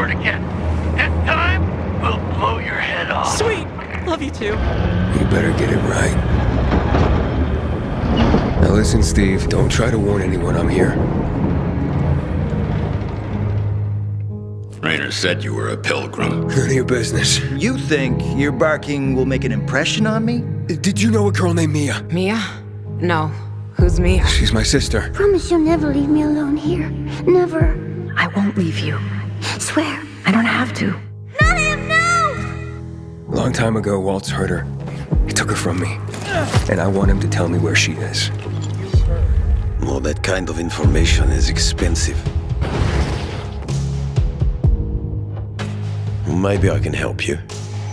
over it again. This time, we'll blow your head off. Sweet! Love you too. You better get it right. Now listen, Steve, don't try to warn anyone I'm here. Rainer said you were a pilgrim. None of your business. You think your barking will make an impression on me? Did you know a girl named Mia? Mia? No. Who's Mia? She's my sister. Promise you'll never leave me alone here. Never. I won't leave you. Swear. I don't have to. Not him, no! A long time ago, Walt's hurt her. He took her from me. And I want him to tell me where she is. Well, that kind of information is expensive. Maybe I can help you.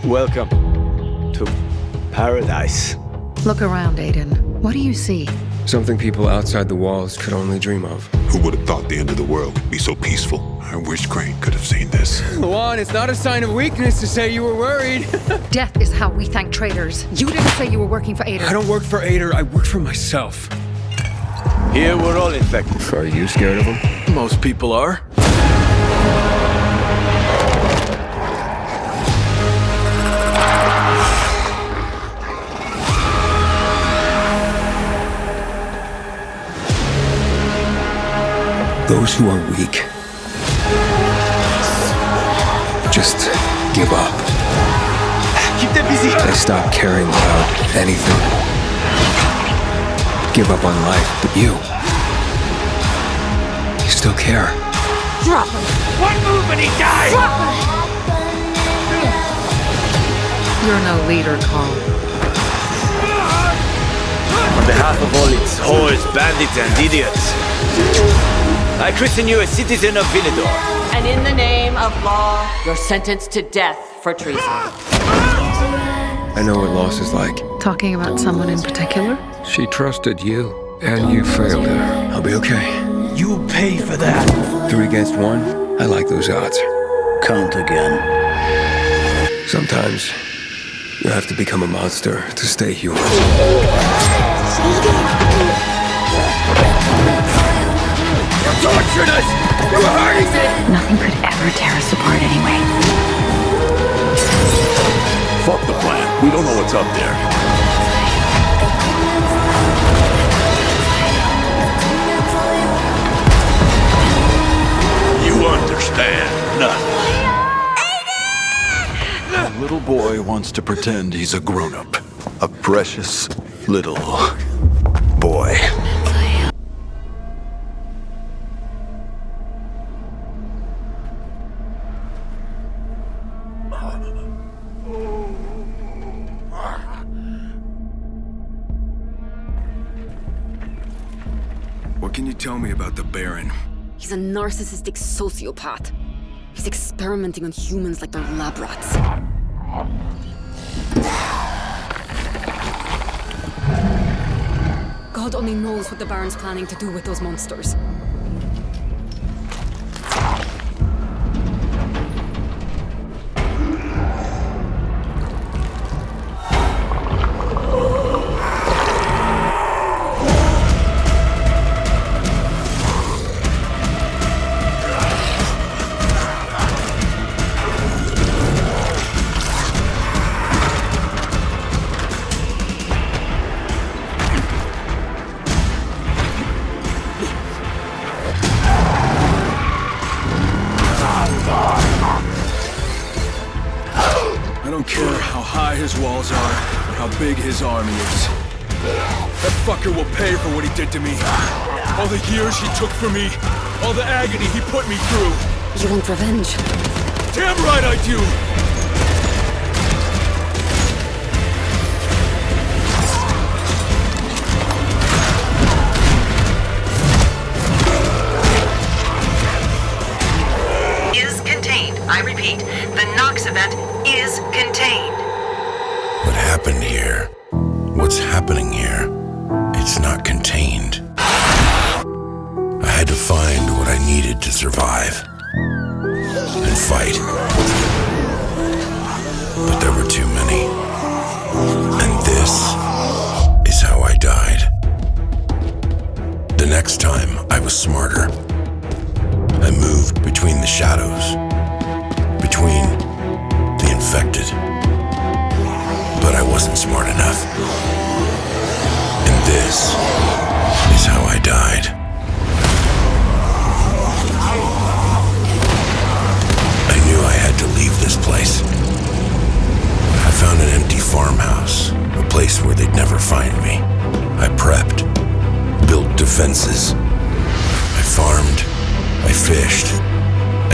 Welcome to paradise. Look around, Aiden. What do you see? Something people outside the walls could only dream of. Who would have thought the end of the world could be so peaceful? I wish Crane could have seen this. Luan, it's not a sign of weakness to say you were worried. Death is how we thank traitors. You didn't say you were working for Aiden. I don't work for Ader, I work for myself. Here we're all infected. Are you scared of him? Most people are. Those who are weak just give up. Keep them busy. They stop caring about anything. Give up on life, but you still care. Drop him. One move and he dies! Drop him. You're no leader, Carl. On behalf of all its whores, bandits, and idiots, I christen you a citizen of Vinidor. And in the name of law, you're sentenced to death for treason. I know what loss is like. Talking about someone in particular? She trusted you, and you failed her. I'll be okay. You pay for that. 3 against 1, I like those odds. Count again. Sometimes you have to become a monster to stay human. Tortured us! You were hurting me! Nothing could ever tear us apart anyway. Fuck the plan. We don't know what's up there. You understand nothing. A little boy wants to pretend he's a grown-up. A precious little boy. What can you tell me about the Baron? He's a narcissistic sociopath. He's experimenting on humans like they're lab rats. God only knows what the Baron's planning to do with those monsters. I don't care how high his walls are or how big his army is. That fucker will pay for what he did to me. All the years he took from me. All the agony he put me through. You want revenge? Damn right I do! Is contained. I repeat, the Nox event is contained. What happened here? What's happening here? It's not contained. I had to find what I needed to survive. And fight. But there were too many. And this is how I died. The next time, I was smarter. I moved between the shadows. wasn't smart enough. And this is how I died. I knew I had to leave this place. I found an empty farmhouse, a place where they'd never find me. I prepped, built defenses. I farmed, I fished,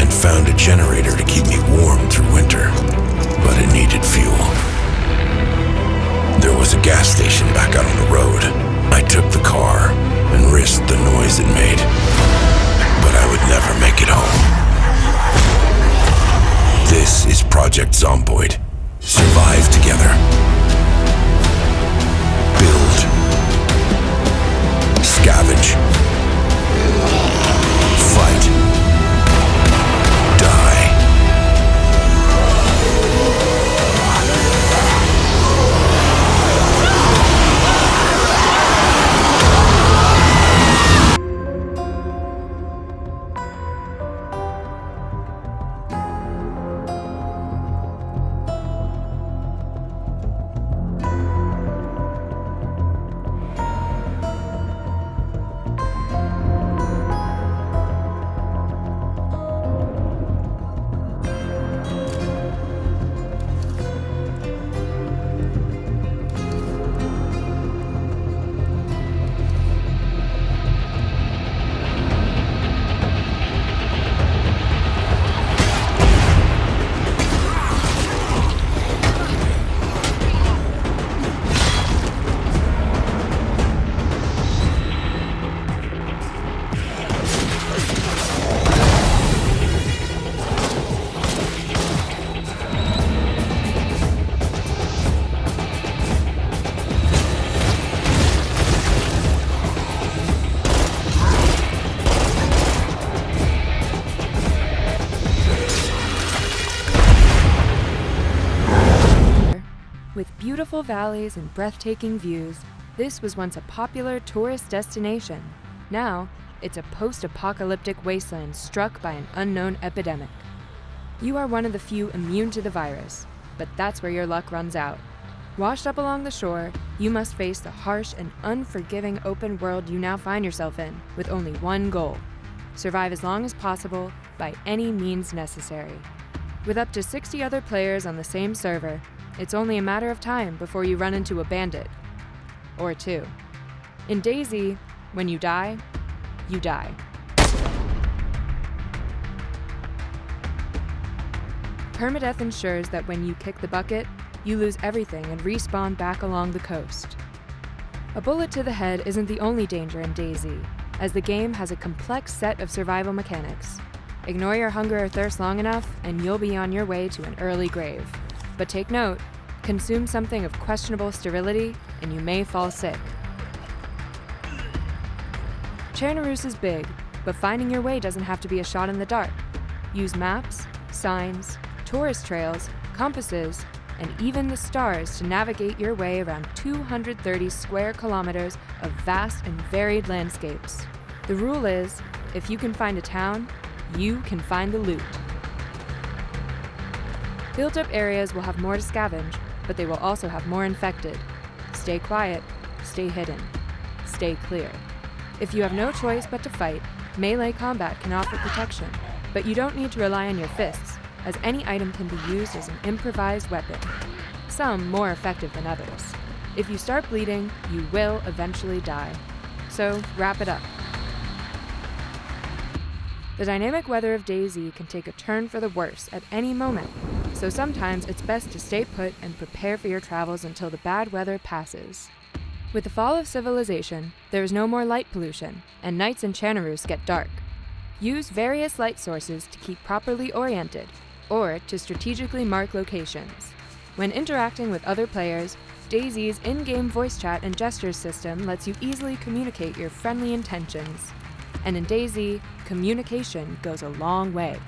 and found a generator to keep me warm through winter. But it needed fuel. There was a gas station back out on the road. I took the car and risked the noise it made. But I would never make it home. This is Project Zomboid. Survive together. Build. Scavenge. Fight. Die. With beautiful valleys and breathtaking views, this was once a popular tourist destination. Now, it's a post-apocalyptic wasteland struck by an unknown epidemic. You are one of the few immune to the virus, but that's where your luck runs out. Washed up along the shore, you must face the harsh and unforgiving open world you now find yourself in, with only one goal: survive as long as possible by any means necessary. With up to 60 other players on the same server, it's only a matter of time before you run into a bandit. Or two. In DayZ, when you die, you die. Permadeath ensures that when you kick the bucket, you lose everything and respawn back along the coast. A bullet to the head isn't the only danger in DayZ, as the game has a complex set of survival mechanics. Ignore your hunger or thirst long enough, and you'll be on your way to an early grave. But take note, consume something of questionable sterility, and you may fall sick. Chernobyl is big, but finding your way doesn't have to be a shot in the dark. Use maps, signs, tourist trails, compasses, and even the stars to navigate your way around 230 square kilometers of vast and varied landscapes. The rule is, if you can find a town, you can find the loot. Built-up areas will have more to scavenge, but they will also have more infected. Stay quiet, stay hidden, stay clear. If you have no choice but to fight, melee combat can offer protection, but you don't need to rely on your fists, as any item can be used as an improvised weapon, some more effective than others. If you start bleeding, you will eventually die. So wrap it up. The dynamic weather of DayZ can take a turn for the worse at any moment, so sometimes it's best to stay put and prepare for your travels until the bad weather passes. With the fall of civilization, there is no more light pollution, and nights in Chernobyl get dark. Use various light sources to keep properly oriented, or to strategically mark locations. When interacting with other players, DayZ's in-game voice chat and gestures system lets you easily communicate your friendly intentions. And in DayZ, communication goes a long way.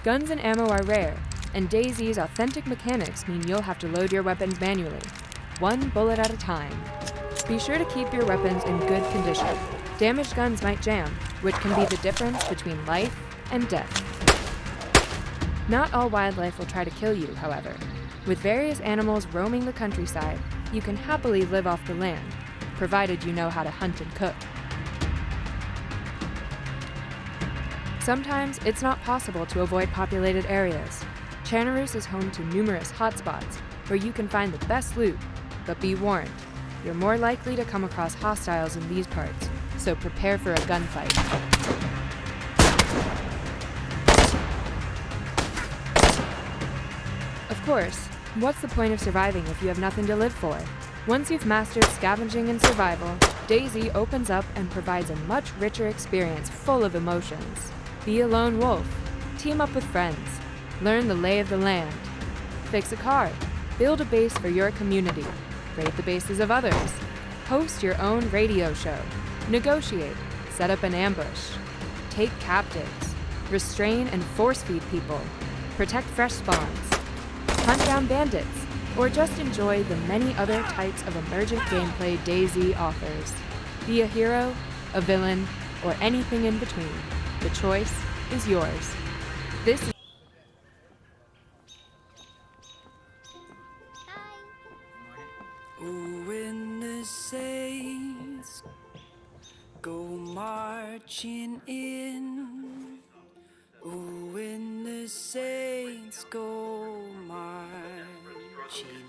Guns and ammo are rare, and DayZ's authentic mechanics mean you'll have to load your weapons manually, one bullet at a time. Be sure to keep your weapons in good condition. Damaged guns might jam, which can be the difference between life and death. Not all wildlife will try to kill you, however. With various animals roaming the countryside, you can happily live off the land, provided you know how to hunt and cook. Sometimes it's not possible to avoid populated areas. Channarus is home to numerous hotspots where you can find the best loot, but be warned, you're more likely to come across hostiles in these parts, so prepare for a gunfight. Of course, what's the point of surviving if you have nothing to live for? Once you've mastered scavenging and survival, DayZ opens up and provides a much richer experience full of emotions. Be a lone wolf, team up with friends, learn the lay of the land, fix a car, build a base for your community, raid the bases of others, host your own radio show, negotiate, set up an ambush, take captives, restrain and force-feed people, protect fresh spawns, hunt down bandits, or just enjoy the many other types of emergent gameplay DayZ offers. Be a hero, a villain, or anything in between. The choice is yours. This is Oh, when the saints go marching in. Oh, when the saints go marching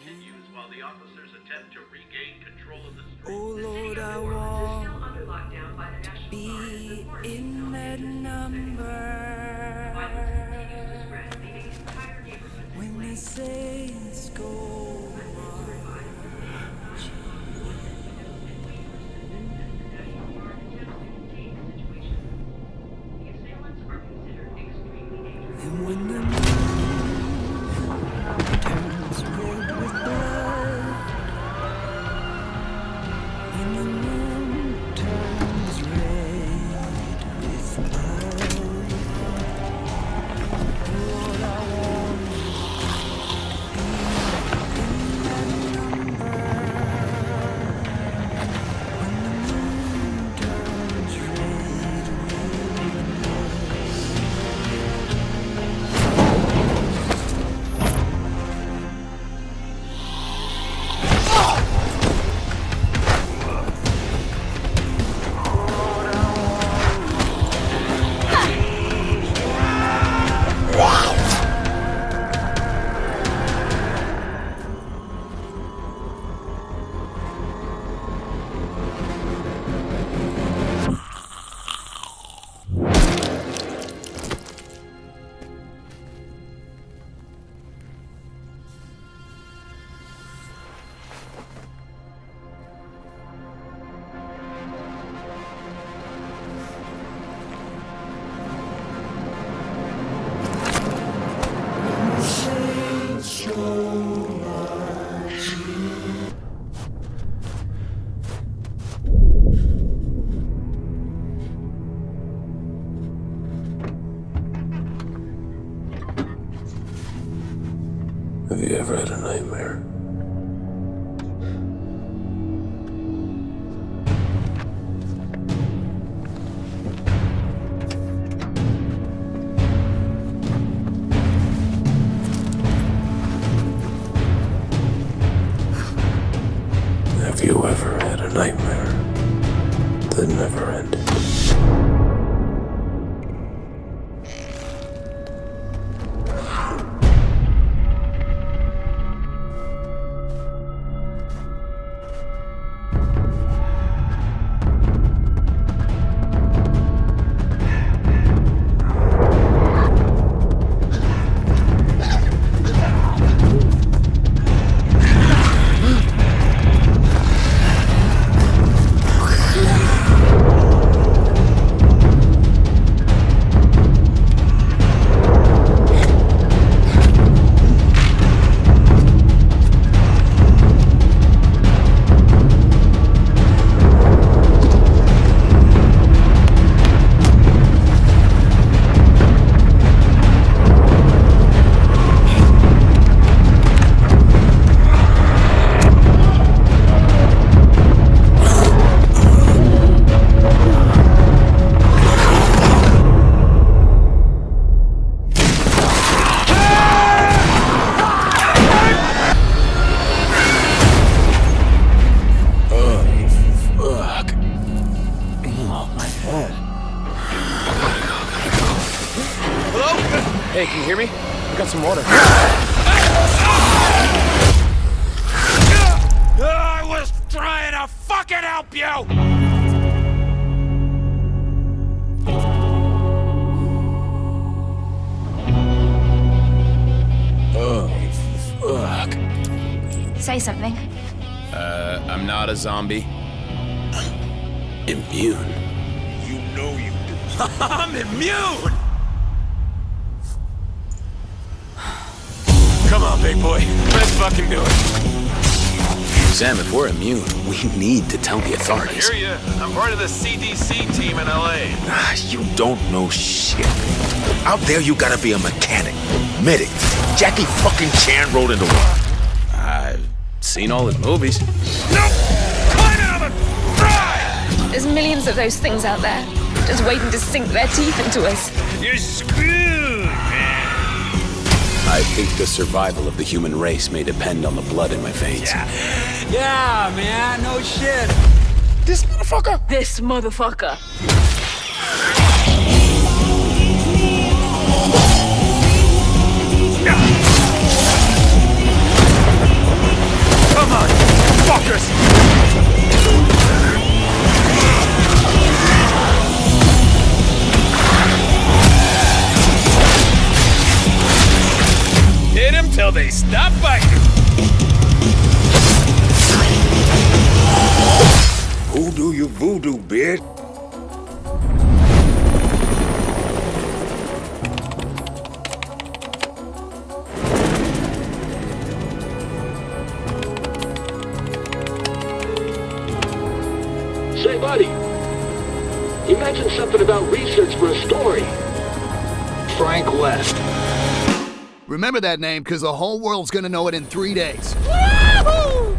in. While the officers attempt to regain control of the street. Oh, Lord, I want to be in that number. When the saints go and when the moon turns red with blood, when the moon turns red with blood, Lord, I want to be in that number. When the moon turns red with blood. Have you ever had a nightmare? Have you ever had a nightmare that never ended? Hey, can you hear me? I got some water. I was trying to fucking help you! Oh, fuck. Say something. I'm not a zombie. I'm immune. You know you do. I'm immune! Come on, big boy. Let's fucking do it. Sam, if we're immune, we need to tell the authorities. I hear ya. I'm part of the CDC team in LA. You don't know shit. Out there, you gotta be a mechanic, medic. Jackie fucking Chan rode into one. I've seen all his movies. No! Climb out of it! Fry! There's millions of those things out there, just waiting to sink their teeth into us. You're screwed, man. I think the survival of the human race may depend on the blood in my veins. Yeah, man, no shit. This motherfucker. This motherfucker. Come on, fuckers! Hit them till they stop biting. Who do you voodoo, bitch? Say, buddy, you mentioned something about research for a story. Frank West. Remember that name, because the whole world's gonna know it in 3 days. Woohoo!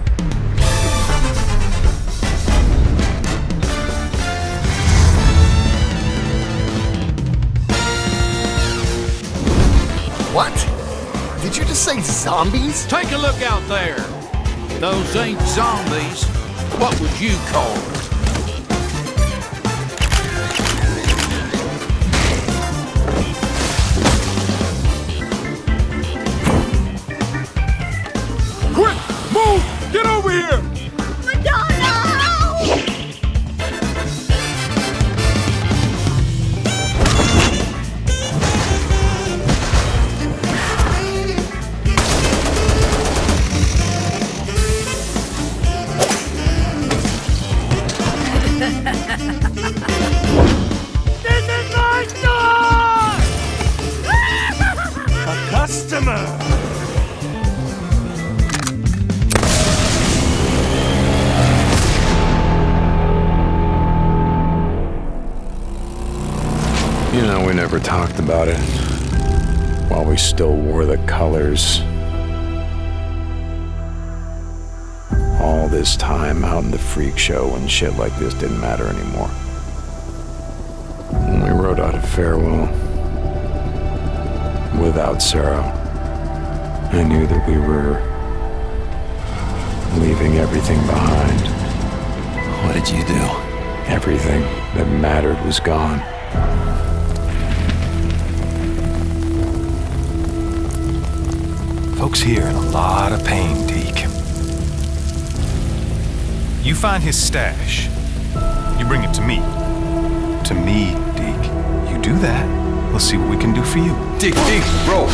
What? Did you just say zombies? Take a look out there. Those ain't zombies. What would you call them? Quick! Move! Get over here! Madonna! This is my store! A customer! You know, we never talked about it while we still wore the colors. All this time out in the freak show and shit like this didn't matter anymore. When we wrote out a farewell without Sarah, I knew that we were leaving everything behind. What did you do? Everything that mattered was gone. Folks here in a lot of pain, Deke. You find his stash. You bring it to me. To me, Deke. You do that, we'll see what we can do for you. Deke, bro.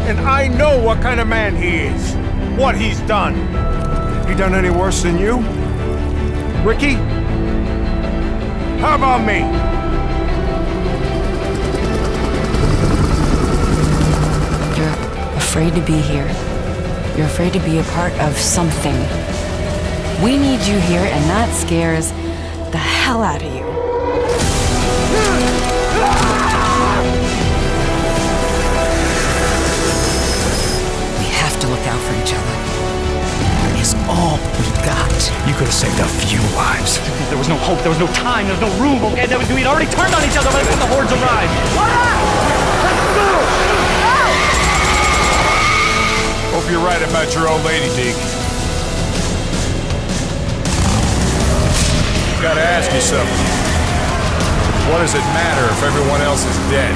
And I know what kind of man he is. What he's done. He done any worse than you? Ricky? How about me? You're afraid to be here. You're afraid to be a part of something. We need you here, and that scares the hell out of you. We have to look out for each other. It's all we got. You could have saved a few lives. There was no hope, there was no time, there was no room, okay? We'd already turned on each other by the time the hordes arrived. Hope you're right about your old lady, Deke. Gotta ask you something. What does it matter if everyone else is dead?